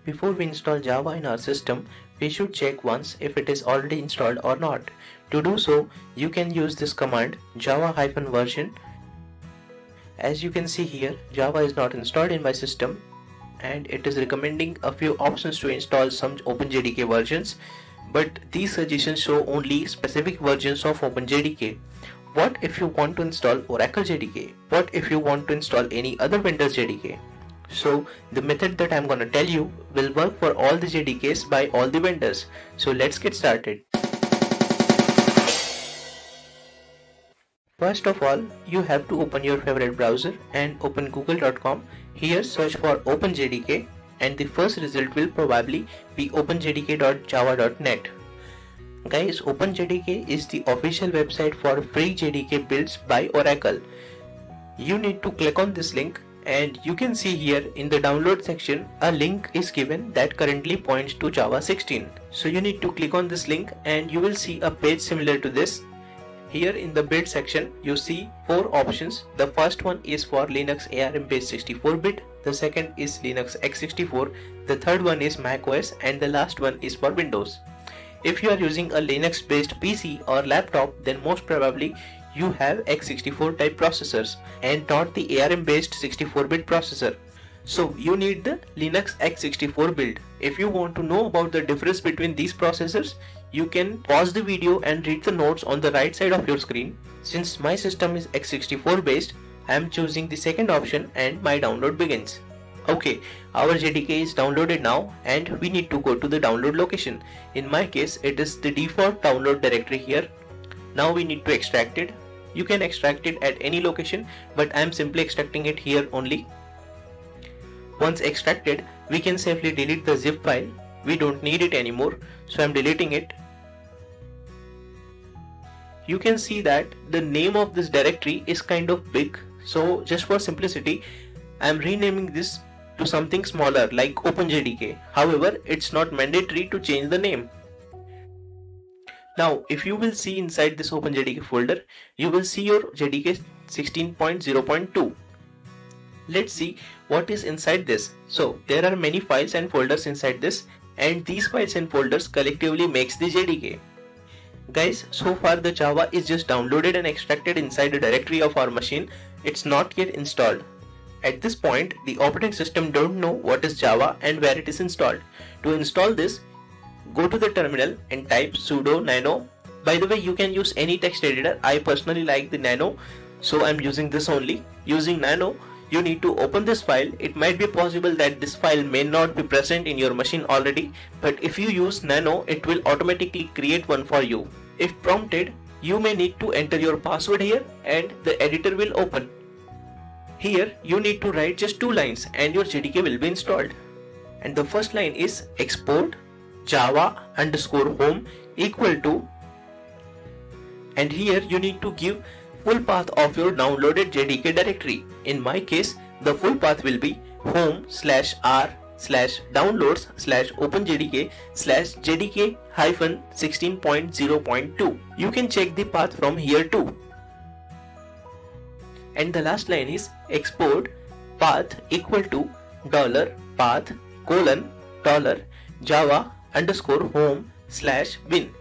Before we install Java in our system, we should check once if it is already installed or not. To do so, you can use this command java-version. As you can see here, Java is not installed in my system and it is recommending a few options to install some OpenJDK versions, but these suggestions show only specific versions of OpenJDK. What if you want to install Oracle JDK? What if you want to install any other vendor's JDK? So the method that I'm gonna tell you will work for all the JDKs by all the vendors. So let's get started. First of all, you have to open your favorite browser and open google.com. Here search for OpenJDK and the first result will probably be openjdk.java.net. Guys, OpenJDK is the official website for free JDK builds by Oracle. You need to click on this link and you can see here in the download section a link is given that currently points to Java 16. So you need to click on this link and you will see a page similar to this. Here in the build section you see 4 options. The first one is for Linux ARM based 64-bit, the second is Linux x64, the third one is macOS, and the last one is for Windows. If you are using a Linux based PC or laptop, then most probably you have x64 type processors and not the ARM based 64-bit processor. So you need the Linux x64 build. If you want to know about the difference between these processors, you can pause the video and read the notes on the right side of your screen. Since my system is x64 based, I am choosing the second option and my download begins. Okay, our JDK is downloaded now and we need to go to the download location. In my case, it is the default download directory here. Now we need to extract it. You can extract it at any location, but I am simply extracting it here only. Once extracted, we can safely delete the zip file. We don't need it anymore, so I am deleting it. You can see that the name of this directory is kind of big, so just for simplicity, I am renaming this to something smaller like OpenJDK. However, it's not mandatory to change the name. Now, if you will see inside this OpenJDK folder, you will see your JDK 16.0.2. Let's see what is inside this. So there are many files and folders inside this, and these files and folders collectively makes the JDK. Guys, so far the Java is just downloaded and extracted inside the directory of our machine. It's not yet installed. At this point, the operating system don't know what is Java and where it is installed. To install this, go to the terminal and type sudo nano. By the way, you can use any text editor. I personally like the nano, so I'm using this only. Using nano, you need to open this file. It might be possible that this file may not be present in your machine already, but if you use nano, it will automatically create one for you. If prompted, you may need to enter your password here and the editor will open. Here you need to write just 2 lines and your JDK will be installed. And the first line is export java_home equal to, and here you need to give full path of your downloaded JDK directory. In my case, the full path will be home/r/downloads/openjdk/jdk-16.0.2. You can check the path from here too. And the last line is export path equal to $path$java_home/bin.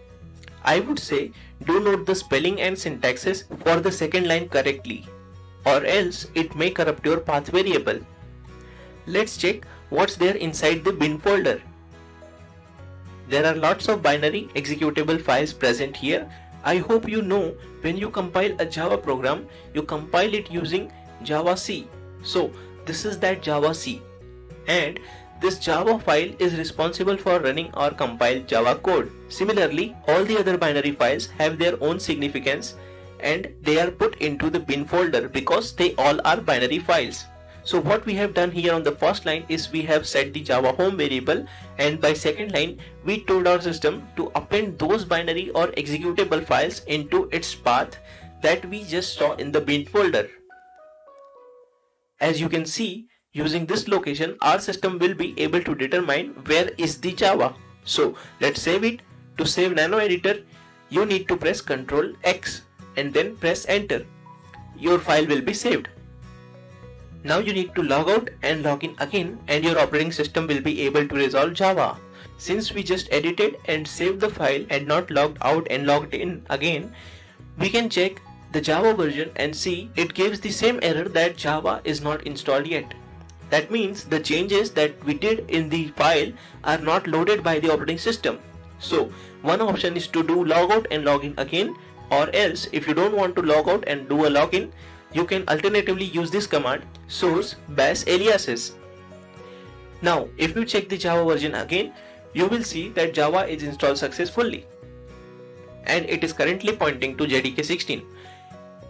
I would say do note the spelling and syntaxes for the second line correctly, or else it may corrupt your path variable. Let's check what's there inside the bin folder. There are lots of binary executable files present here. I hope you know when you compile a Java program, you compile it using Java C. So this is that Java C, and this Java file is responsible for running or compiled Java code. Similarly, all the other binary files have their own significance and they are put into the bin folder because they all are binary files. So what we have done here on the first line is we have set the Java home variable, and by second line we told our system to append those binary or executable files into its path that we just saw in the bin folder. As you can see, using this location, our system will be able to determine where is the Java. So let's save it. To save nano editor, you need to press Ctrl X and then press enter. Your file will be saved. Now you need to log out and log in again, and your operating system will be able to resolve Java. Since we just edited and saved the file and not logged out and logged in again, we can check the Java version and see it gives the same error that Java is not installed yet. That means the changes that we did in the file are not loaded by the operating system. So one option is to do logout and login again, or else if you don't want to log out and do a login, you can alternatively use this command source bash aliases. Now if you check the Java version again, you will see that Java is installed successfully and it is currently pointing to JDK 16.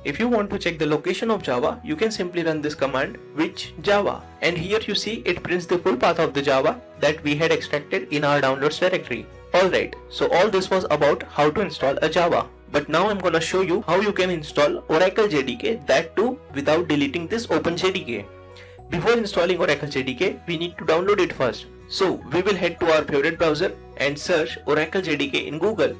If you want to check the location of Java, you can simply run this command which Java, and here you see it prints the full path of the Java that we had extracted in our downloads directory. Alright, so all this was about how to install a Java. But now I'm gonna show you how you can install Oracle JDK, that too without deleting this OpenJDK. Before installing Oracle JDK, we need to download it first. So we will head to our favorite browser and search Oracle JDK in Google.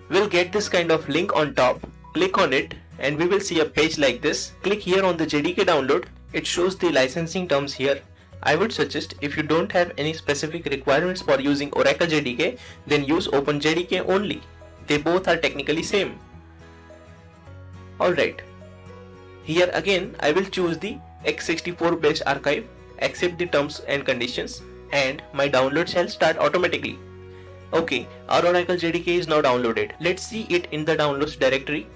We'll get this kind of link on top, click on it and we will see a page like this. Click here on the JDK download. It shows the licensing terms here. I would suggest if you don't have any specific requirements for using Oracle JDK, then use OpenJDK only. They both are technically same. Alright. Here again I will choose the x64 based archive, accept the terms and conditions, and my download shall start automatically. Okay, our Oracle JDK is now downloaded. Let's see it in the downloads directory.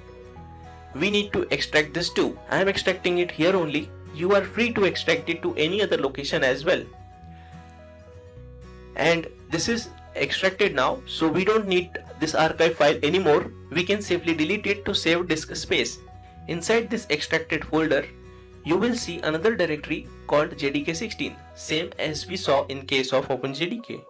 We need to extract this too. I am extracting it here only. You are free to extract it to any other location as well. And this is extracted now, so we don't need this archive file anymore. We can safely delete it to save disk space. Inside this extracted folder, you will see another directory called JDK16, same as we saw in case of OpenJDK.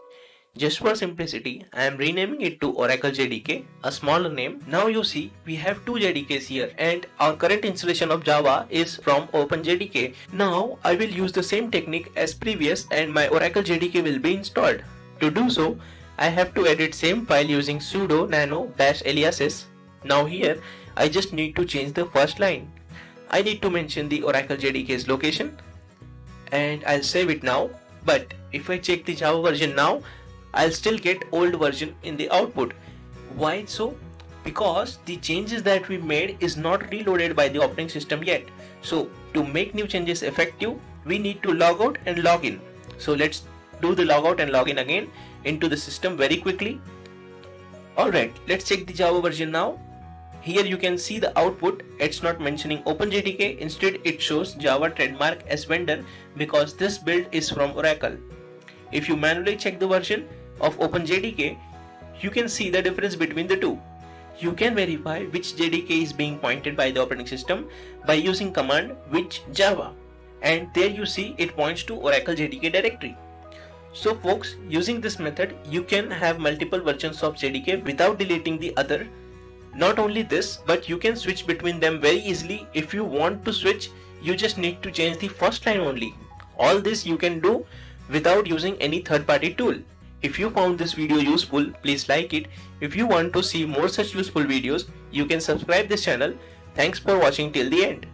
Just for simplicity, I am renaming it to Oracle JDK, a smaller name. Now you see we have two JDKs here and our current installation of Java is from OpenJDK. Now I will use the same technique as previous and my Oracle JDK will be installed. To do so, I have to edit same file using sudo nano dash aliases. Now here I just need to change the first line. I need to mention the Oracle JDK's location and I'll save it now. But if I check the Java version now, I'll still get old version in the output. Why so? Because the changes that we made is not reloaded by the operating system yet. So to make new changes effective, we need to log out and log in. So let's do the logout and login again into the system very quickly. Alright, let's check the Java version now. Here you can see the output. It's not mentioning OpenJDK, instead it shows Java trademark as vendor because this build is from Oracle. If you manually check the version of OpenJDK, you can see the difference between the two. You can verify which JDK is being pointed by the operating system by using command which Java, and there you see it points to Oracle JDK directory. So folks, using this method you can have multiple versions of JDK without deleting the other. Not only this, but you can switch between them very easily. If you want to switch, you just need to change the first line only. All this you can do without using any third-party tool. If you found this video useful, please like it. If you want to see more such useful videos, you can subscribe this channel. Thanks for watching till the end.